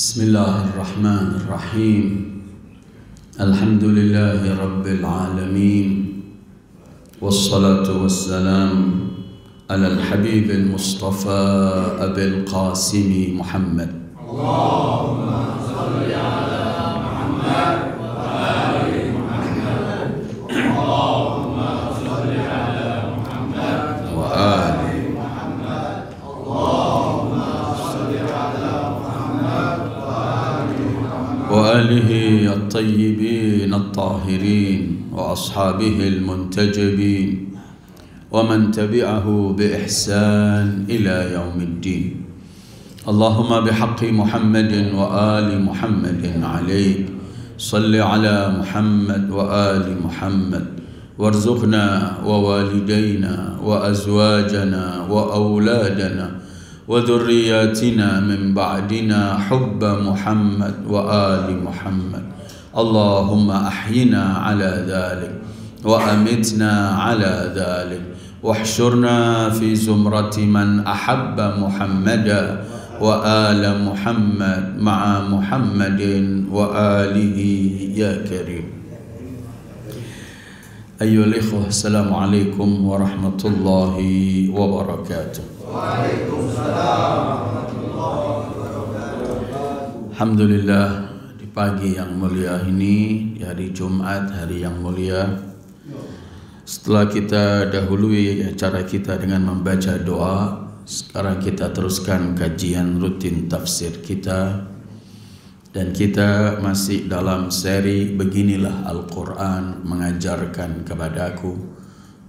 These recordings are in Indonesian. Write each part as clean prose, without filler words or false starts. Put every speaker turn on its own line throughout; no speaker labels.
Bismillahirrahmanirrahim. Alhamdulillahi rabbil alamin. Wassalatu wassalam ala al-habibil mustafa abil qasimi Muhammad. Allahumma salli ala Muhammad wa ali Muhammad. Allahumma salli ala Muhammad wa ali Muhammad. Allahumma salli ala Muhammad wa alihi at-tayyibin at-tahirin wa ashabihi al-muntajibin wa man tabi'ahu bi ihsan ila yaumiddin. Allahumma bihaqqi Muhammadin wa ali Muhammadin alayk salli ala Muhammad wa ali Muhammad warzuqna wa walidayna wa azwajana wa awladana wa dhurriyyatina min ba'dina hubba Muhammad wa ali Muhammad. Allahumma ahyina ala dhalik wa amitna ala dhalik wahsyurna fi zumrati man ahabba Muhammada wa ala Muhammad ma'a Muhammadin wa alihi ya karim. Ayyuhal ikhwah, assalamualaikum warahmatullahi wabarakatuh. Waalaikumsalam warahmatullahi wabarakatuh. Alhamdulillah, di pagi yang mulia ini, di hari Jumat, hari yang mulia, setelah kita dahului acara kita dengan membaca doa, sekarang kita teruskan kajian rutin tafsir kita. Dan kita masih dalam seri Beginilah Al-Quran mengajarkan kepadaku,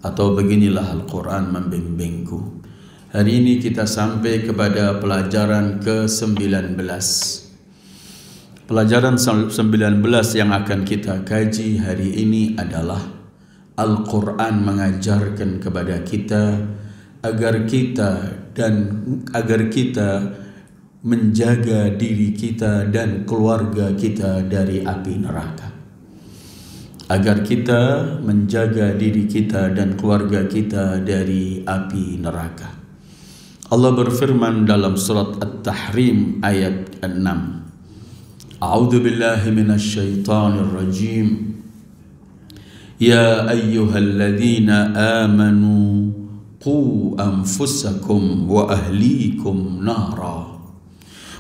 atau Beginilah Al-Quran membimbingku. Hari ini kita sampai kepada pelajaran ke-19. Pelajaran 19 yang akan kita kaji hari ini adalah Al-Quran mengajarkan kepada kita agar kita menjaga diri kita dan keluarga kita dari api neraka. Agar kita menjaga diri kita dan keluarga kita dari api neraka. Allah berfirman dalam surat At-Tahrim ayat 6. A'udzu billahi minasy syaithanir rajim. Ya ayyuhalladzina amanu qu anfusakum wa ahlikum nara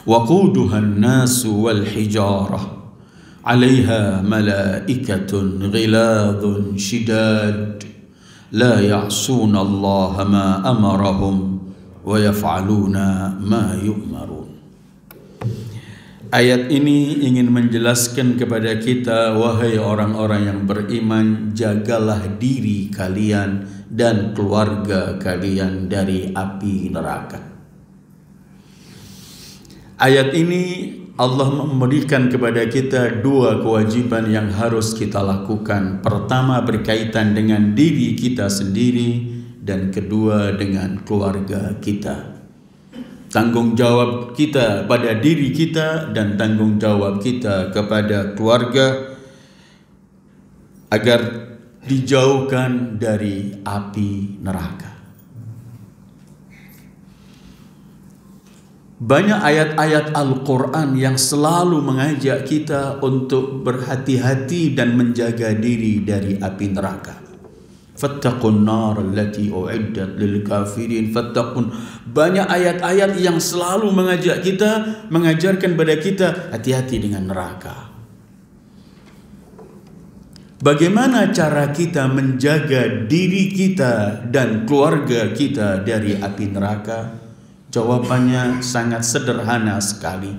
waquduha an-nasu wal hijarah 'alaiha malaikatun ghiladun shidad la ya'suna Allah ma amarahum wa yaf'aluna ma yu'marun. Ayat ini ingin menjelaskan kepada kita, wahai orang-orang yang beriman, jagalah diri kalian dan keluarga kalian dari api neraka. Ayat ini Allah memberikan kepada kita dua kewajiban yang harus kita lakukan. Pertama berkaitan dengan diri kita sendiri, dan kedua dengan keluarga kita. Tanggung jawab kita pada diri kita dan tanggung jawab kita kepada keluarga agar dijauhkan dari api neraka. Banyak ayat-ayat Al-Quran yang selalu mengajak kita untuk berhati-hati dan menjaga diri dari api neraka. Fattaqun nar allati u'iddat lil kafirin. Fattaqun. Banyak ayat-ayat yang selalu mengajak kita, mengajarkan pada kita hati-hati dengan neraka. Bagaimana cara kita menjaga diri kita dan keluarga kita dari api neraka? Jawabannya sangat sederhana sekali.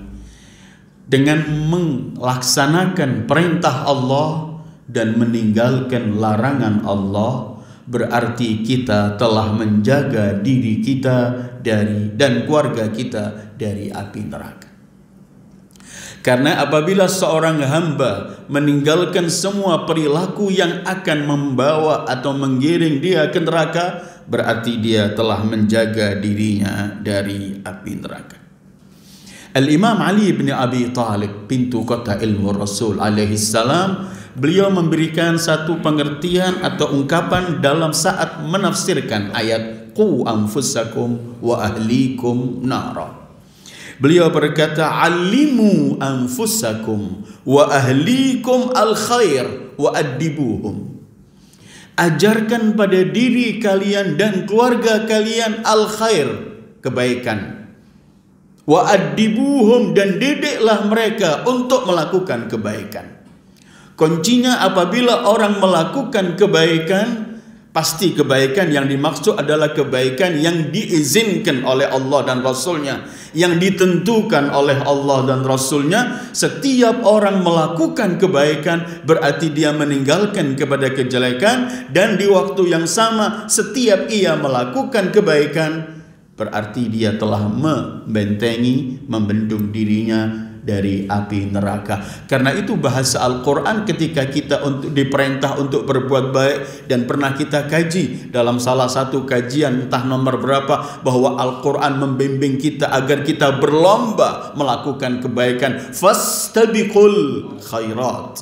Dengan melaksanakan perintah Allah dan meninggalkan larangan Allah, berarti kita telah menjaga diri kita dan keluarga kita dari api neraka. Karena apabila seorang hamba meninggalkan semua perilaku yang akan membawa atau menggiring dia ke neraka, berarti dia telah menjaga dirinya dari api neraka. Al-Imam Ali bin Abi Thalib, pintu kota ilmu Rasul alaihi salam, beliau memberikan satu pengertian atau ungkapan dalam saat menafsirkan ayat qu anfusakum wa ahlikum nara. Beliau berkata, "Alimu anfusakum wa ahlikum al-khair wa addibuhum." Ajarkan pada diri kalian dan keluarga kalian al-khair, kebaikan. Wa addibuhum, dan didiklah mereka untuk melakukan kebaikan. Kuncinya apabila orang melakukan kebaikan, pasti kebaikan yang dimaksud adalah kebaikan yang diizinkan oleh Allah dan Rasulnya, yang ditentukan oleh Allah dan Rasulnya. Setiap orang melakukan kebaikan berarti dia meninggalkan kepada kejelekan, dan di waktu yang sama setiap ia melakukan kebaikan berarti dia telah membentengi, membendung dirinya dari api neraka. Karena itu bahasa Al-Quran ketika kita diperintah untuk berbuat baik, dan pernah kita kaji dalam salah satu kajian entah nomor berapa, bahwa Al-Quran membimbing kita agar kita berlomba melakukan kebaikan. Fastabiqul khairat.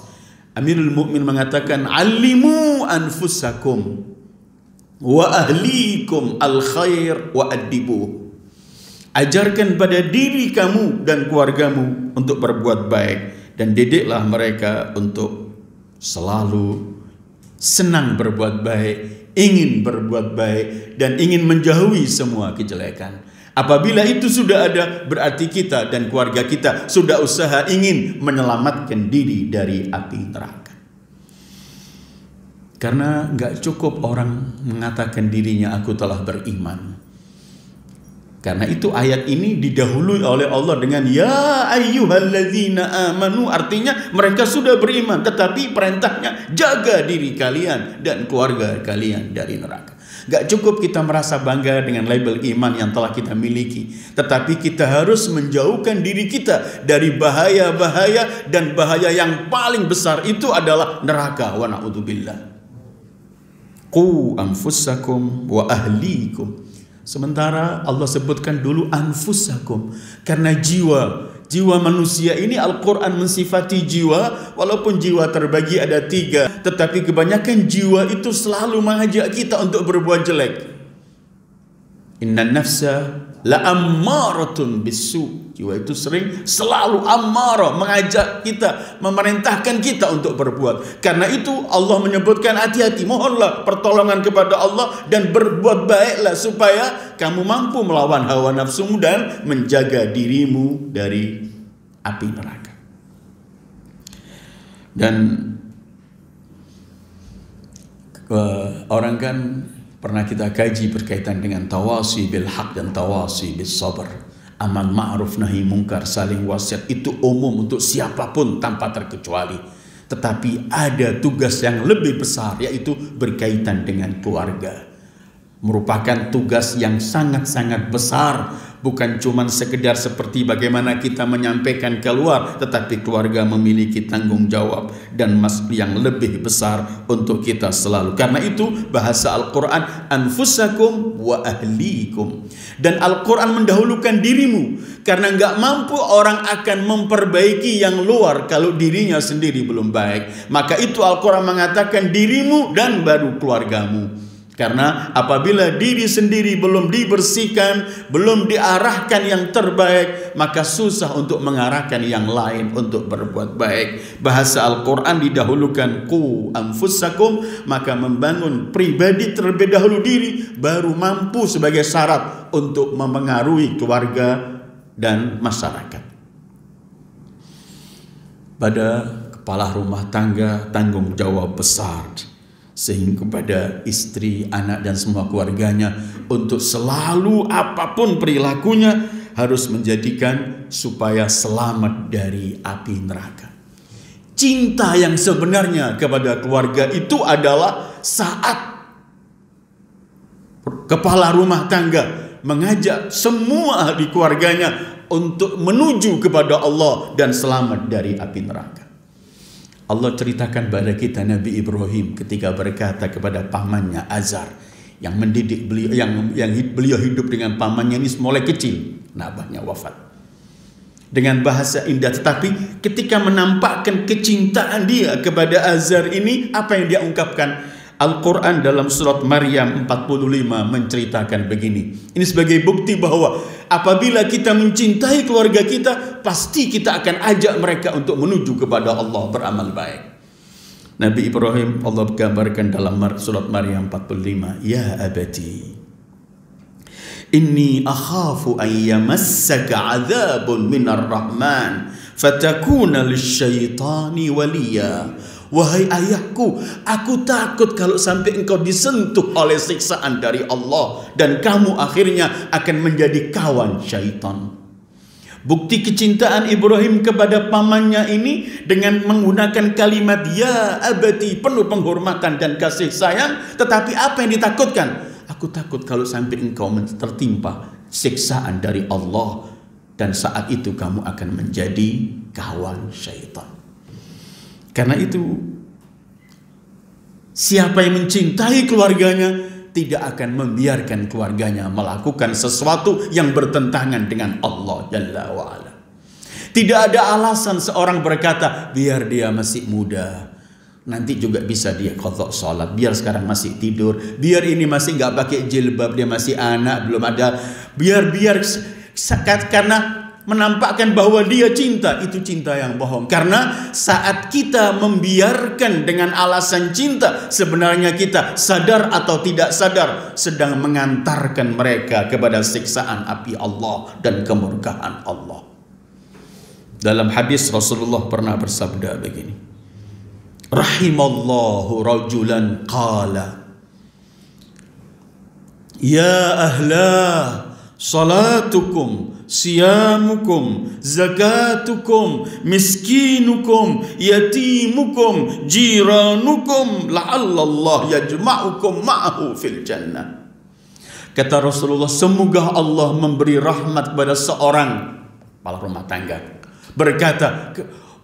Amirul Mukminin mengatakan, "Alimu anfusakum wa ahlikum al-khair wa addibuh." Ajarkan pada diri kamu dan keluargamu untuk berbuat baik, dan didiklah mereka untuk selalu senang berbuat baik, ingin berbuat baik, dan ingin menjauhi semua kejelekan. Apabila itu sudah ada, berarti kita dan keluarga kita sudah usaha ingin menyelamatkan diri dari api neraka. Karena nggak cukup orang mengatakan dirinya aku telah beriman. Karena itu ayat ini didahului oleh Allah dengan ya ayyuhalladzina amanu, artinya mereka sudah beriman, tetapi perintahnya jaga diri kalian dan keluarga kalian dari neraka. Gak cukup kita merasa bangga dengan label iman yang telah kita miliki, tetapi kita harus menjauhkan diri kita dari bahaya-bahaya, dan bahaya yang paling besar itu adalah neraka. Wa na'udzubillah. Qu anfusakum wa ahlikum. Sementara Allah sebutkan dulu anfusakum, karena jiwa manusia ini Al-Quran mensifati jiwa, walaupun jiwa terbagi ada 3, tetapi kebanyakan jiwa itu selalu mengajak kita untuk berbuat jelek. Innan nafsa la ammaratun bisu. Jiwa itu selalu ammarah, mengajak kita, memerintahkan kita untuk berbuat. Karena itu Allah menyebutkan hati-hati, mohonlah pertolongan kepada Allah dan berbuat baiklah supaya kamu mampu melawan hawa nafsumu dan menjaga dirimu dari api neraka. Dan orang kan pernah kita kaji berkaitan dengan tawasi bil haq dan tawasi bis sabr. Amal ma'ruf nahi mungkar, saling wasiat, itu umum untuk siapapun tanpa terkecuali. Tetapi ada tugas yang lebih besar, yaitu berkaitan dengan keluarga. Merupakan tugas yang sangat-sangat besar. Bukan cuma sekedar seperti bagaimana kita menyampaikan keluar, tetapi keluarga memiliki tanggung jawab dan yang lebih besar untuk kita selalu. Karena itu bahasa Al-Quran anfusakum wa ahlikum. Dan Al-Quran mendahulukan dirimu, karena nggak mampu orang akan memperbaiki yang luar kalau dirinya sendiri belum baik. Maka itu Al-Quran mengatakan dirimu dan baru keluargamu. Karena apabila diri sendiri belum dibersihkan, belum diarahkan yang terbaik, maka susah untuk mengarahkan yang lain untuk berbuat baik. Bahasa Al-Quran didahulukan ku anfusakum, maka membangun pribadi terlebih dahulu diri, baru mampu sebagai syarat untuk memengaruhi keluarga dan masyarakat. Pada kepala rumah tangga tanggung jawab besar, sehingga kepada istri, anak dan semua keluarganya untuk selalu apapun perilakunya harus menjadikan supaya selamat dari api neraka. Cinta yang sebenarnya kepada keluarga itu adalah saat kepala rumah tangga mengajak semua ahli keluarganya untuk menuju kepada Allah dan selamat dari api neraka. Allah ceritakan pada kita Nabi Ibrahim ketika berkata kepada pamannya Azar yang mendidik beliau, yang beliau hidup dengan pamannya ini mulai kecil, abahnya wafat. Dengan bahasa indah, tetapi ketika menampakkan kecintaan dia kepada Azar ini, apa yang dia ungkapkan? Al-Quran dalam surat Maryam 45 menceritakan begini. Ini sebagai bukti bahwa Apabila kita mencintai keluarga kita, pasti kita akan ajak mereka untuk menuju kepada Allah, beramal baik. Nabi Ibrahim Allah gambarkan dalam surat Maryam 45, ya abati inni akhafu an yamassaka adzabun minar rahman fatakuna lisyaitani waliya. Wahai ayahku, aku takut kalau sampai engkau disentuh oleh siksaan dari Allah dan kamu akhirnya akan menjadi kawan syaitan. Bukti kecintaan Ibrahim kepada pamannya ini dengan menggunakan kalimat ya abati, penuh penghormatan dan kasih sayang. Tetapi apa yang ditakutkan? Aku takut kalau sampai engkau tertimpa siksaan dari Allah dan saat itu kamu akan menjadi kawan syaitan. Karena itu siapa yang mencintai keluarganya tidak akan membiarkan keluarganya melakukan sesuatu yang bertentangan dengan Allah Jalla wa'ala. Tidak ada alasan seorang berkata biar dia masih muda, nanti juga bisa dia qadha sholat, biar sekarang masih tidur, biar ini masih nggak pakai jilbab, dia masih anak, belum ada, biar karena menampakkan bahwa dia cinta, itu cinta yang bohong. Karena saat kita membiarkan dengan alasan cinta, sebenarnya kita sadar atau tidak sadar sedang mengantarkan mereka kepada siksaan api Allah dan kemurkaan Allah. Dalam hadis Rasulullah pernah bersabda begini, rahimallahu rajulan qala ya ahla salatukum siyamukum zakatukum miskinukum yatimukum jiranukum la'allallah yajma'ukum ma'ahu fil jannah. Kata Rasulullah, semoga Allah memberi rahmat kepada seorang kepala rumah tangga berkata,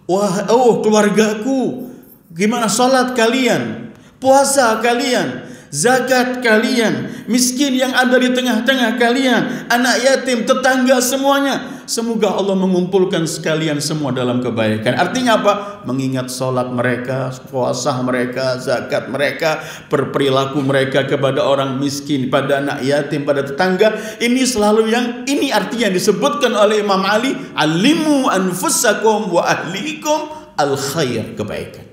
wah keluargaku, gimana salat kalian, puasa kalian, zakat kalian, miskin yang ada di tengah-tengah kalian, anak yatim, tetangga, semuanya. Semoga Allah mengumpulkan sekalian semua dalam kebaikan. Artinya apa? Mengingat salat mereka, puasa mereka, zakat mereka, berperilaku mereka kepada orang miskin, pada anak yatim, pada tetangga. Ini selalu ini artinya disebutkan oleh Imam Ali, alimu anfusakum wa ahlikum al khair, kebaikan.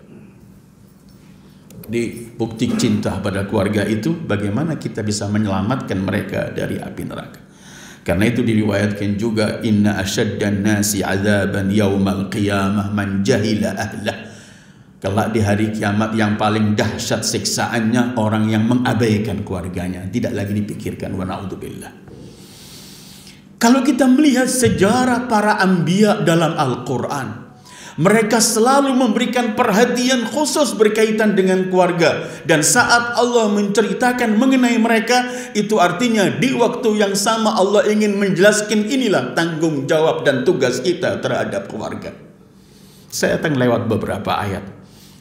Di bukti cinta pada keluarga itu bagaimana kita bisa menyelamatkan mereka dari api neraka. Karena itu diriwayatkan juga inna asyaddan nasi adzaban yaumal qiyamah man jahila ahlah. Kelak di hari kiamat yang paling dahsyat siksaannya orang yang mengabaikan keluarganya, tidak lagi dipikirkan, wa na'udzubillah. Kalau kita melihat sejarah para anbiya dalam Al-Qur'an, mereka selalu memberikan perhatian khusus berkaitan dengan keluarga. Dan saat Allah menceritakan mengenai mereka, itu artinya di waktu yang sama Allah ingin menjelaskan inilah tanggung jawab dan tugas kita terhadap keluarga. Saya akan lewat beberapa ayat.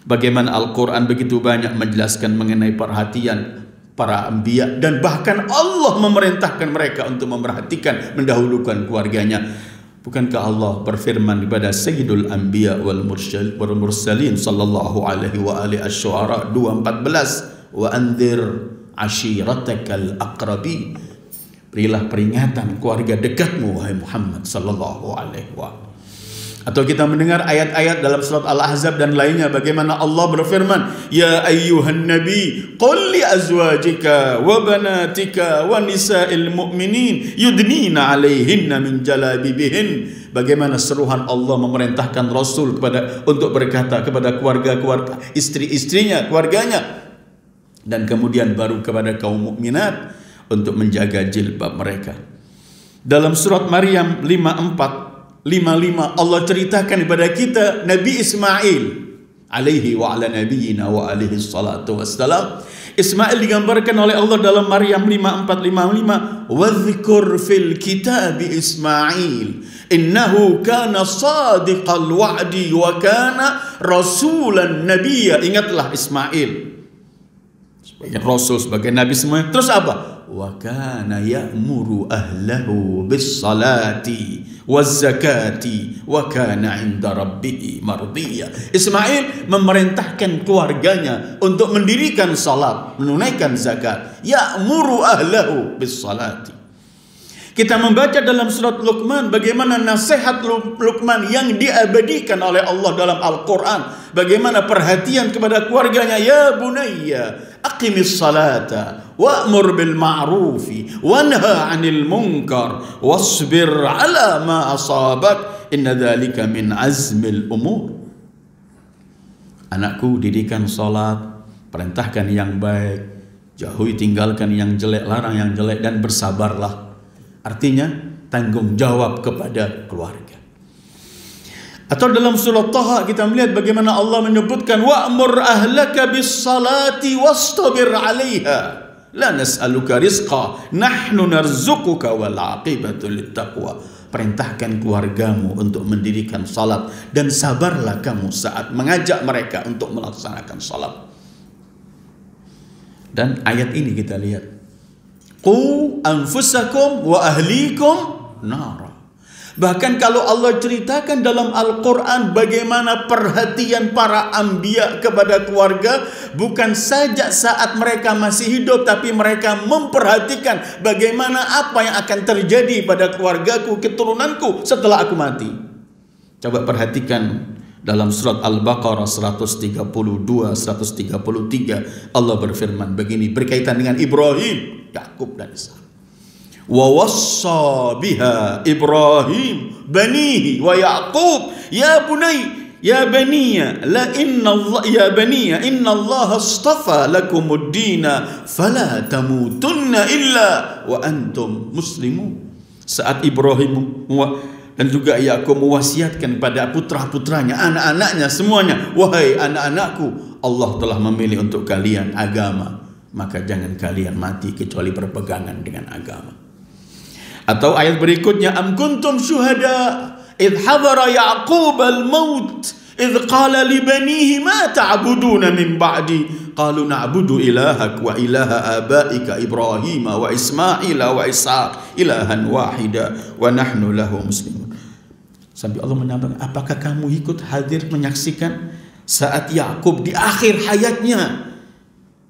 Bagaimana Al-Quran begitu banyak menjelaskan mengenai perhatian para anbiya. Dan bahkan Allah memerintahkan mereka untuk memerhatikan, mendahulukan keluarganya. Bukankah Allah berfirman kepada Sayyidul Anbiya wal Mursalin sallallahu alaihi wa alihi Asy-Syu'ara 2:14, wa anzir ashiratakal aqrabi, berilah peringatan keluarga dekatmu wahai Muhammad sallallahu alaihi wa. Atau kita mendengar ayat-ayat dalam surat Al-Ahzab dan lainnya bagaimana Allah berfirman, ya ayyuhan nabi qul li azwajika wa banatika wa nisa'il mu'minin yudnina 'alaihinna min jalabibihin. Bagaimana seruhan Allah memerintahkan Rasul untuk berkata kepada keluarga-keluarga, istri-istrinya, keluarganya, dan kemudian baru kepada kaum mukminat untuk menjaga jilbab mereka. Dalam surat Maryam 55 Allah ceritakan kepada kita Nabi Ismail alaihi wa ala nabiyyina wa alihi salatu wassalam. Ismail digambarkan oleh Allah dalam Maryam 54:55, wadhkur fil kitabi Ismail innahu kana sadiqal wa'di wa kana rasulan nabiyya. Ingatlah Ismail sebagai rasul, sebagai nabi semua. Terus apa? Wa kana ya'muru ahlahu bis salati waz zakati wa kana 'inda rabbih mardiyya. Ismail memerintahkan keluarganya untuk mendirikan salat, menunaikan zakat. Ya'muru ahlahu bis salati. Kita membaca dalam surat Luqman bagaimana nasihat Luqman yang diabadikan oleh Allah dalam Al-Quran. Bagaimana perhatian kepada keluarganya. Ya bunayya aqimis salata wa'mur bil ma'rufi wanha 'anil munkar wasbir 'ala ma asabak inna dzalika min azmil umur. Anakku, didikan salat, perintahkan yang baik, jauhi tinggalkan yang jelek, larang yang jelek, dan bersabarlah. Artinya tanggung jawab kepada keluarga. Atau dalam surah Taha kita melihat bagaimana Allah menyebutkan wa'mur ahlaka bis salati wastabir 'alaiha la nas'aluka rizqa nahnu narzuquka wal 'aqibatu littaqwa. Perintahkan keluargamu untuk mendirikan salat dan sabarlah kamu saat mengajak mereka untuk melaksanakan salat. Dan ayat ini kita lihat, qu anfusakum wa ahlikum nara. Bahkan kalau Allah ceritakan dalam Al-Quran bagaimana perhatian para anbiya kepada keluarga, bukan saja saat mereka masih hidup, tapi mereka memperhatikan bagaimana apa yang akan terjadi pada keluargaku, keturunanku setelah aku mati. Coba perhatikan dalam surat Al-Baqarah 132-133 Allah berfirman begini berkaitan dengan Ibrahim, Yakub dan Ishak. Wa wassa biha Ibrahim banihi wa Yaqub ya baniya la inna Allah ya baniya inna Allah astafa lakumud dina fala tamutunna illa wa antum muslimun. Saat Ibrahim dan juga Yakub mewasiatkan pada putra-putranya, anak-anaknya semuanya, wahai anak-anakku, Allah telah memilih untuk kalian agama, maka jangan kalian mati kecuali berpegangan dengan agama. Atau ayat berikutnya, am kuntum syuhada idh hadara Yaqub al-maut idh qala li banihi ma ta'buduna min ba'di qalu na'budu ilahak wa ilaha abaika Ibrahim wa Ismail wa Ishaq ilahan wahida wa nahnu lahu muslimun. Sampai Allah menambahkan, apakah kamu ikut hadir menyaksikan saat Yakub di akhir hayatnya,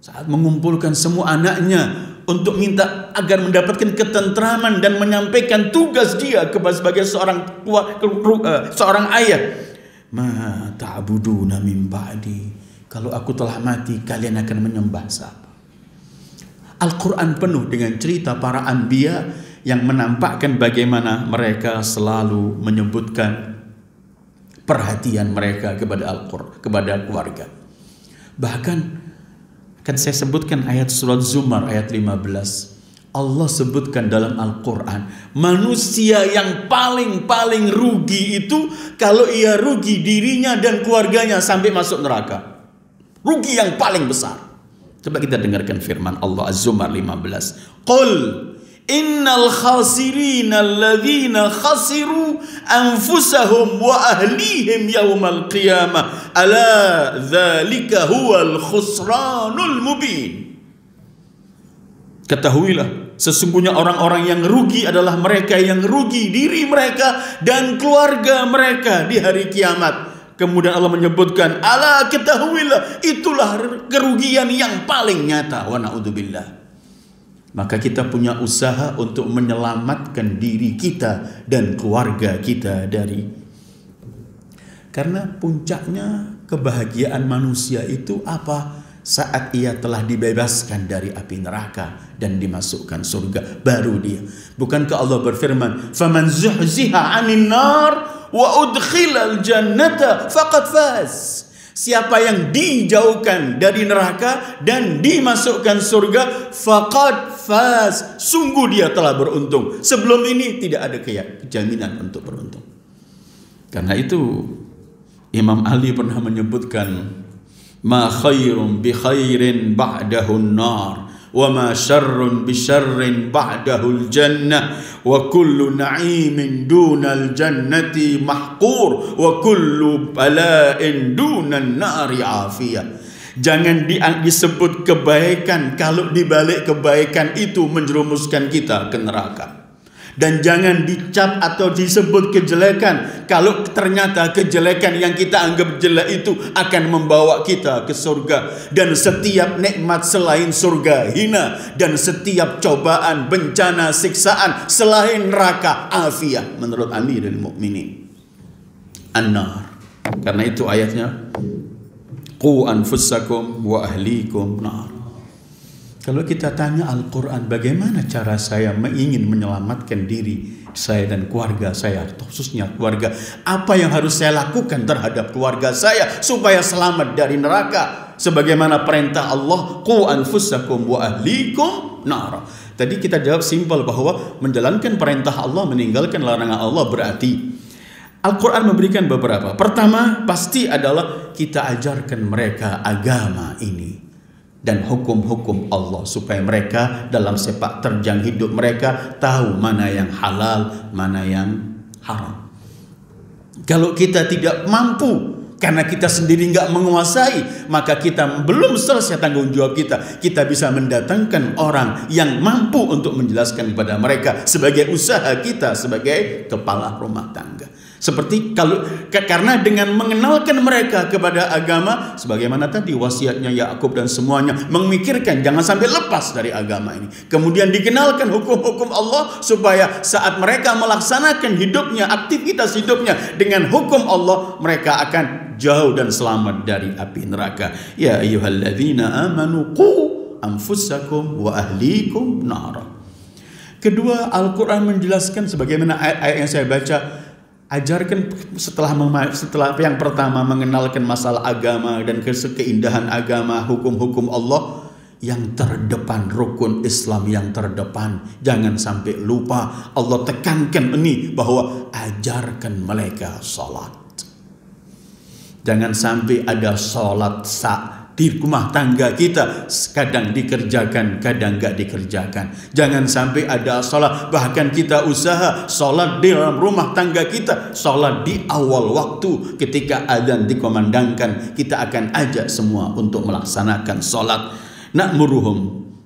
saat mengumpulkan semua anaknya untuk minta agar mendapatkan ketentraman dan menyampaikan tugas dia sebagai seorang ayah. Ma ta'buduna min ba'di, kalau aku telah mati kalian akan menyembah siapa? Al-Quran penuh dengan cerita para anbiya yang menampakkan bagaimana mereka selalu menyebutkan perhatian mereka kepada Al-Quran, kepada keluarga. Bahkan kan saya sebutkan ayat surat Zumar ayat 15. Allah sebutkan dalam Al-Quran, manusia yang paling rugi itu kalau ia rugi dirinya dan keluarganya sampai masuk neraka. Rugi yang paling besar. Coba kita dengarkan firman Allah Az-Zumar 15. Qul innal khasirina alladhina khasiru anfusahum wa ahlihim yawmal qiyamah ala dzalika huwal khusranul mubin. Ketahuilah, sesungguhnya orang-orang yang rugi adalah mereka yang rugi diri mereka dan keluarga mereka di hari kiamat. Kemudian Allah menyebutkan, ala ketahuilah, itulah kerugian yang paling nyata. Wa na'udzubillah. Maka kita punya usaha untuk menyelamatkan diri kita dan keluarga kita dari. Karena puncaknya kebahagiaan manusia itu apa? Saat ia telah dibebaskan dari api neraka dan dimasukkan surga, baru dia. Bukankah Allah berfirman, "Faman zuhziha 'anil nar wa udkhilal jannata faqad faz." Siapa yang dijauhkan dari neraka dan dimasukkan surga, faqad faz, sungguh dia telah beruntung. Sebelum ini tidak ada jaminan untuk beruntung. Karena itu Imam Ali pernah menyebutkan, ma khairum bi khairin ba'dahu an-nar wa ma syarrun bi syarrin ba'dahu al-jannah wa kullu na'imin dunal jannati mahqur wa kullu bala'in dunan nari afiyah. Jangan disebut kebaikan kalau di balik kebaikan itu menjerumuskan kita ke neraka. Dan jangan dicap atau disebut kejelekan kalau ternyata kejelekan yang kita anggap jelek itu akan membawa kita ke surga. Dan setiap nikmat selain surga hina, dan setiap cobaan, bencana, siksaan selain neraka afiyah menurut Amirul Mukminin. An-nar. Karena itu ayatnya, qu anfusakum wa ahlikum nar. Kalau kita tanya Al-Quran, bagaimana cara saya ingin menyelamatkan diri saya dan keluarga saya, khususnya keluarga, apa yang harus saya lakukan terhadap keluarga saya supaya selamat dari neraka? Sebagaimana perintah Allah, qu anfusakum wa ahlikum nar. Tadi kita jawab simpel bahwa menjalankan perintah Allah, meninggalkan larangan Allah berarti Al-Quran memberikan beberapa. Pertama, pasti adalah kita ajarkan mereka agama ini dan hukum-hukum Allah supaya mereka dalam sepak terjang hidup mereka tahu mana yang halal, mana yang haram. Kalau kita tidak mampu karena kita sendiri nggak menguasai, maka kita belum selesai tanggung jawab kita. Kita bisa mendatangkan orang yang mampu untuk menjelaskan kepada mereka sebagai usaha kita sebagai kepala rumah tangga. Seperti karena dengan mengenalkan mereka kepada agama, sebagaimana tadi wasiatnya Yakub dan semuanya, memikirkan jangan sampai lepas dari agama ini. Kemudian dikenalkan hukum-hukum Allah supaya saat mereka melaksanakan hidupnya, aktivitas hidupnya dengan hukum Allah, mereka akan jauh dan selamat dari api neraka. Ya ayyuhalladzina amanu qu anfusakum wa ahlikum nar. Kedua, Al-Quran menjelaskan sebagaimana ayat yang saya baca. Ajarkan setelah yang pertama mengenalkan masalah agama dan keindahan agama, hukum-hukum Allah, yang terdepan, rukun Islam yang terdepan. Jangan sampai lupa, Allah tekankan ini bahwa ajarkan mereka salat. Jangan sampai ada salat di rumah tangga kita, kadang dikerjakan, kadang gak dikerjakan. Jangan sampai ada sholat, bahkan kita usaha sholat di dalam rumah tangga kita, sholat di awal waktu ketika azan dikumandangkan, kita akan ajak semua untuk melaksanakan sholat. Na'muruhum,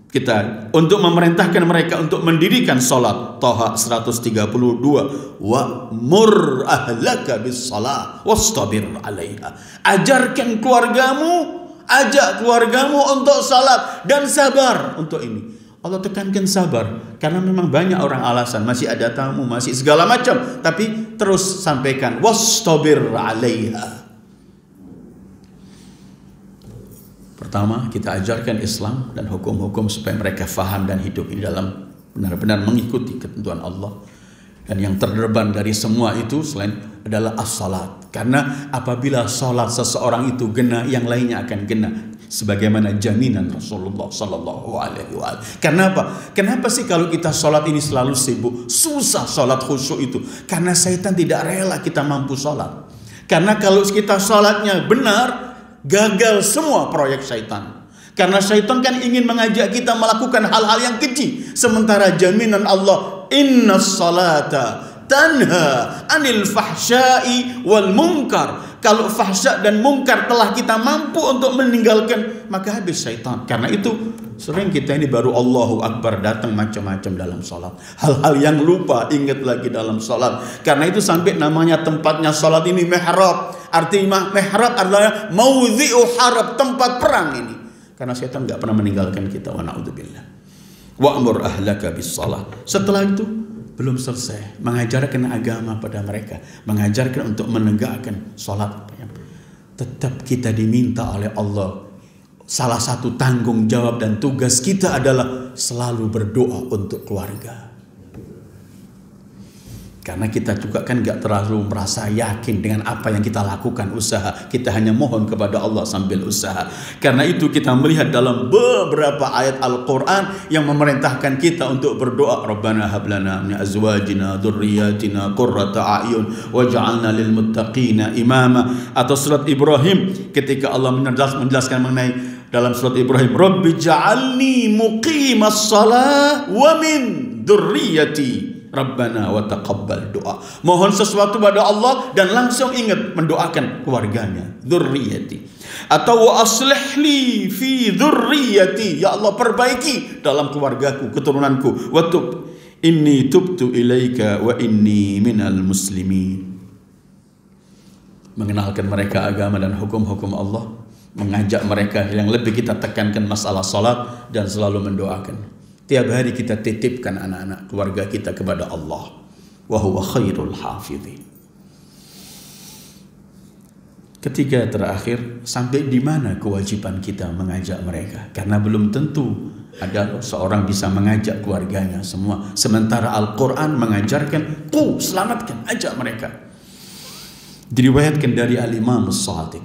kita untuk memerintahkan mereka untuk mendirikan sholat. Thaha 132, wa'mur ahlaka bis shalah wastabir 'alaiha. Ajarkan keluargamu, ajak keluargamu untuk salat dan sabar untuk ini. Allah tekankan sabar karena memang banyak orang alasan, masih ada tamu, masih segala macam, tapi terus sampaikan wastabir 'alaiha. Pertama, kita ajarkan Islam dan hukum-hukum supaya mereka faham dan hidup di dalam benar-benar mengikuti ketentuan Allah. Dan yang terdepan dari semua itu selain adalah as-salat. Karena apabila salat seseorang itu gena, yang lainnya akan gena. Sebagaimana jaminan Rasulullah Sallallahu Alaihi Wasallam. Kenapa? Kenapa sih kalau kita salat ini selalu sibuk, susah salat khusyuk itu? Karena syaitan tidak rela kita mampu salat. Karena kalau kita salatnya benar, gagal semua proyek syaitan. Karena syaitan kan ingin mengajak kita melakukan hal-hal yang keji. Sementara jaminan Allah, inna salata tanha anil fahsyai wal munkar. Kalau fahsya dan munkar telah kita mampu untuk meninggalkan, maka habis syaitan. Karena itu sering kita ini baru Allahu Akbar datang macam-macam dalam salat. Hal-hal yang lupa ingat lagi dalam salat. Karena itu sampai namanya tempatnya salat ini mihrab. Artinya mihrab adalah maudhi'u harab, tempat perang ini. Karena syaitan enggak pernah meninggalkan kita, wa na'udzubillah. Wa'mur ahlaka bis shalah. Setelah itu belum selesai mengajarkan agama pada mereka, mengajarkan untuk menegakkan salat. Tetap kita diminta oleh Allah, salah satu tanggung jawab dan tugas kita adalah selalu berdoa untuk keluarga. Karena kita juga kan gak terlalu merasa yakin dengan apa yang kita lakukan usaha. Kita hanya mohon kepada Allah sambil usaha. Karena itu kita melihat dalam beberapa ayat Al-Quran yang memerintahkan kita untuk berdoa. Rabbana hablana min azwajina dhurriyyatina qurrata a'yun waj'alna lil muttaqina imama. Atau surat Ibrahim ketika Allah menjelaskan mengenai dalam surat Ibrahim, Rabbi ja'alni muqimas salah wa min dhurriyyati Rabbana wa taqabbal doa. Mohon sesuatu pada Allah dan langsung ingat mendoakan keluarganya, dzurriyyati. Atau wa aslih li fi dzurriyyati, ya Allah perbaiki dalam keluargaku, keturunanku. Wa tub Inni tubtu ilaika wa inni minal muslimin. Mengenalkan mereka agama dan hukum-hukum Allah, mengajak mereka. Yang lebih kita tekankan masalah salat dan selalu mendoakan. Tiap hari kita titipkan anak-anak keluarga kita kepada Allah. Wa huwa khairul hafidhin. Ketiga terakhir, sampai di mana kewajiban kita mengajak mereka? Karena belum tentu ada seorang bisa mengajak keluarganya semua. Sementara Al-Quran mengajarkan, selamatkan, ajak mereka. Diriwayatkan dari Al-Imam As-Sadiq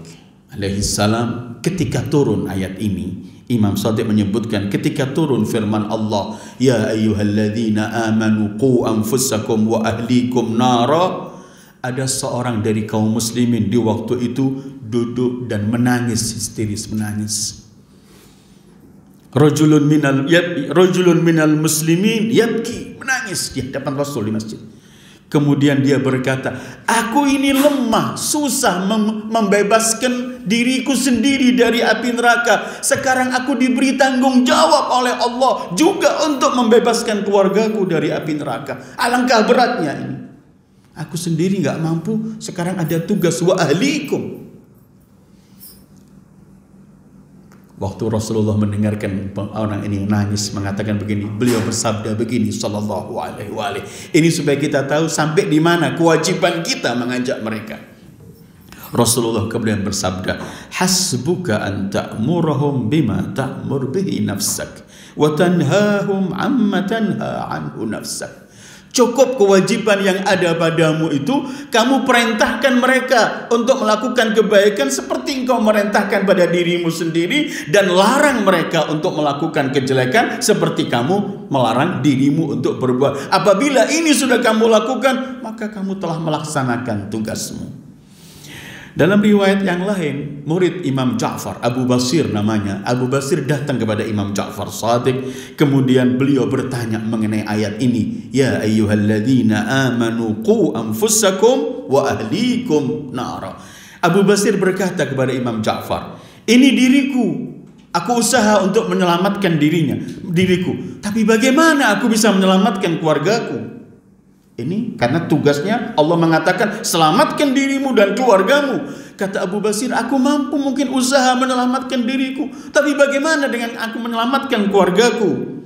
alaihi salam, ketika turun ayat ini, Imam Sadiq menyebutkan ketika turun firman Allah, ya ayyuhalladzina amanu qu anfusakum wa ahlikum nara. Ada seorang dari kaum muslimin di waktu itu duduk dan menangis, histeris menangis. Rajulun minal muslimin yabki, menangis di hadapan Rasul di masjid. Kemudian dia berkata, aku ini lemah, susah membebaskan diriku sendiri dari api neraka. Sekarang aku diberi tanggung jawab oleh Allah juga untuk membebaskan keluargaku dari api neraka. Alangkah beratnya ini. Aku sendiri nggak mampu, sekarang ada tugas wa ahlikum. Waktu Rasulullah mendengarkan orang ini nangis mengatakan begini, beliau bersabda begini sallallahu alaihi wa alihi. Ini supaya kita tahu sampai di mana kewajiban kita mengajak mereka. Rasulullah kemudian bersabda, hasbuka an ta'murahum bima ta'mur bihi nafsak wa tanhahum amma tanha anhu nafsak. Cukup kewajiban yang ada padamu itu, kamu perintahkan mereka untuk melakukan kebaikan seperti engkau merintahkan pada dirimu sendiri, dan larang mereka untuk melakukan kejelekan seperti kamu melarang dirimu untuk berbuat. Apabila ini sudah kamu lakukan, maka kamu telah melaksanakan tugasmu. Dalam riwayat yang lain, murid Imam Ja'far, Abu Basir namanya, Abu Basir datang kepada Imam Ja'far Shadiq. Kemudian beliau bertanya mengenai ayat ini, ya ayyuhalladzina amanu qu anfusakum wa ahlikum nara. Abu Basir berkata kepada Imam Ja'far, ini diriku, aku usaha untuk menyelamatkan diriku, tapi bagaimana aku bisa menyelamatkan keluargaku? Ini karena tugasnya Allah mengatakan selamatkan dirimu dan keluargamu. Kata Abu Basir, aku mampu mungkin usaha menyelamatkan diriku, tapi bagaimana dengan aku menyelamatkan keluargaku?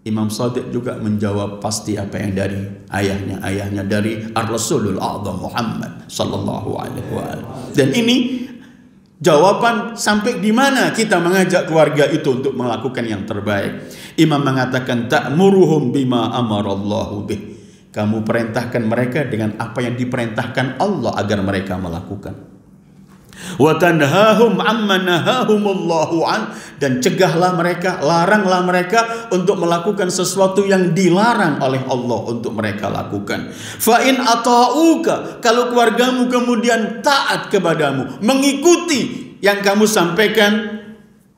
Imam Shadiq juga menjawab, pasti apa yang dari ayahnya dari Ar-Rasulul A'zam Muhammad sallallahu alaihi wasallam. Dan ini jawaban sampai di mana kita mengajak keluarga itu untuk melakukan yang terbaik. Imam mengatakan ta'muruhum bima amarallahu bih. Kamu perintahkan mereka dengan apa yang diperintahkan Allah agar mereka melakukan. Wa tanhahum amma nahahumullahu an, dan cegahlah mereka, laranglah mereka untuk melakukan sesuatu yang dilarang oleh Allah untuk mereka lakukan. Fa in ata'uka, kalau keluargamu kemudian taat kepadamu, mengikuti yang kamu sampaikan,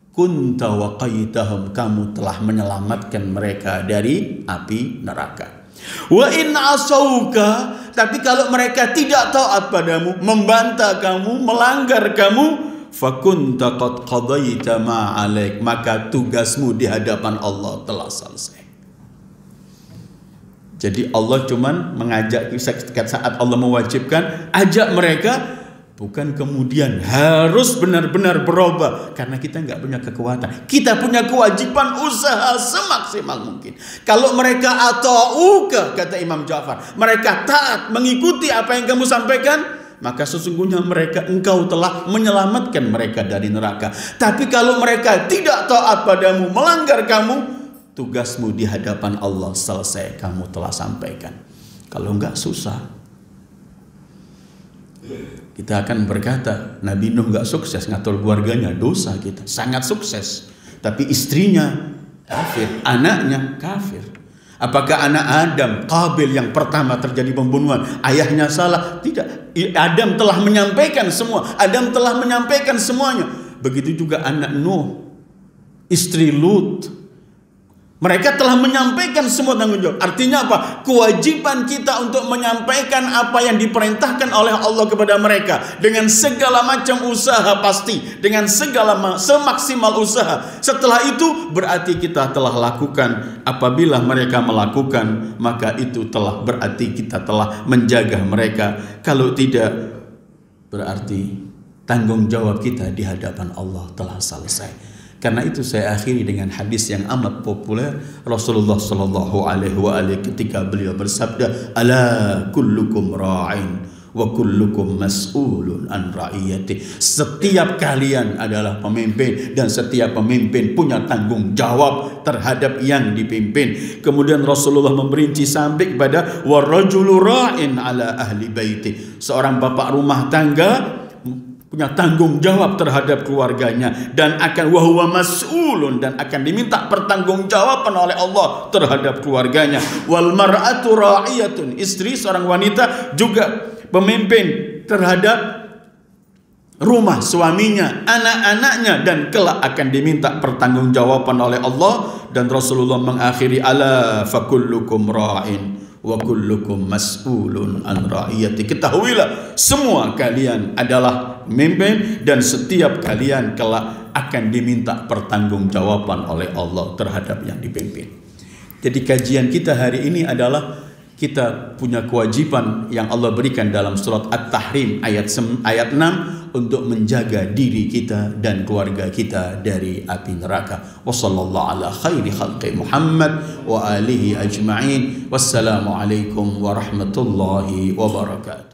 kunta waqaitahum, kamu telah menyelamatkan mereka dari api neraka. Wa in asauka, tapi kalau mereka tidak taat padamu, membantah kamu, melanggar kamu, fakunta qad qadaita ma alaik, maka tugasmu di hadapan Allah telah selesai. Jadi Allah cuman mengajak, saat Allah mewajibkan, ajak mereka, bukan kemudian harus benar-benar berubah, karena kita nggak punya kekuatan. Kita punya kewajiban usaha semaksimal mungkin. Kalau mereka ata'uka, kata Imam Ja'far, mereka taat mengikuti apa yang kamu sampaikan, maka sesungguhnya engkau telah menyelamatkan mereka dari neraka. Tapi kalau mereka tidak taat padamu, melanggar kamu, tugasmu di hadapan Allah selesai, kamu telah sampaikan. Kalau enggak susah. Kita akan berkata, Nabi Nuh nggak sukses ngatur keluarganya, dosa kita. Sangat sukses, tapi istrinya kafir, anaknya kafir. Apakah anak Adam, Qabil yang pertama terjadi pembunuhan, ayahnya salah? Tidak. Adam telah menyampaikan semua. Adam telah menyampaikan semuanya. Begitu juga anak Nuh, istri Lut, Mereka telah menyampaikan semua tanggung jawab. Artinya apa? Kewajiban kita untuk menyampaikan apa yang diperintahkan oleh Allah kepada mereka dengan segala macam usaha pasti, dengan segala semaksimal usaha. Setelah itu berarti kita telah lakukan. Apabila mereka melakukan, maka itu telah berarti kita telah menjaga mereka. Kalau tidak, berarti tanggung jawab kita di hadapan Allah telah selesai. Karena itu saya akhiri dengan hadis yang amat populer Rasulullah Shallallahu Alaihi Wasallam ketika beliau bersabda, "Ala kullukum ra'in wa kullukum mas'ulun an ra'iyati." Setiap kalian adalah pemimpin dan setiap pemimpin punya tanggung jawab terhadap yang dipimpin. Kemudian Rasulullah memberinci sampai kepada warajulu ra'in ala ahli baiti. Seorang bapak rumah tangga punya tanggung jawab terhadap keluarganya dan akan wahuwa mas'ulun dan akan diminta pertanggungjawaban oleh Allah terhadap keluarganya. Wal mar'atu ra'iyatun, istri seorang wanita juga pemimpin terhadap rumah suaminya, anak-anaknya, dan kelak akan diminta pertanggungjawaban oleh Allah. Dan Rasulullah mengakhiri, ala fakullukum ra'in wa kullukum mas'ulun an ra'iyati. Ketahuilah semua kalian adalah pemimpin dan setiap kalian kelak akan diminta pertanggungjawaban oleh Allah terhadap yang dipimpin. Jadi kajian kita hari ini adalah kita punya kewajiban yang Allah berikan dalam surat At-Tahrim ayat 6 untuk menjaga diri kita dan keluarga kita dari api neraka. Wassallallahu ala khairi khalqi Muhammad wa alihi ajma'in. Wassalamualaikum warahmatullahi wabarakatuh.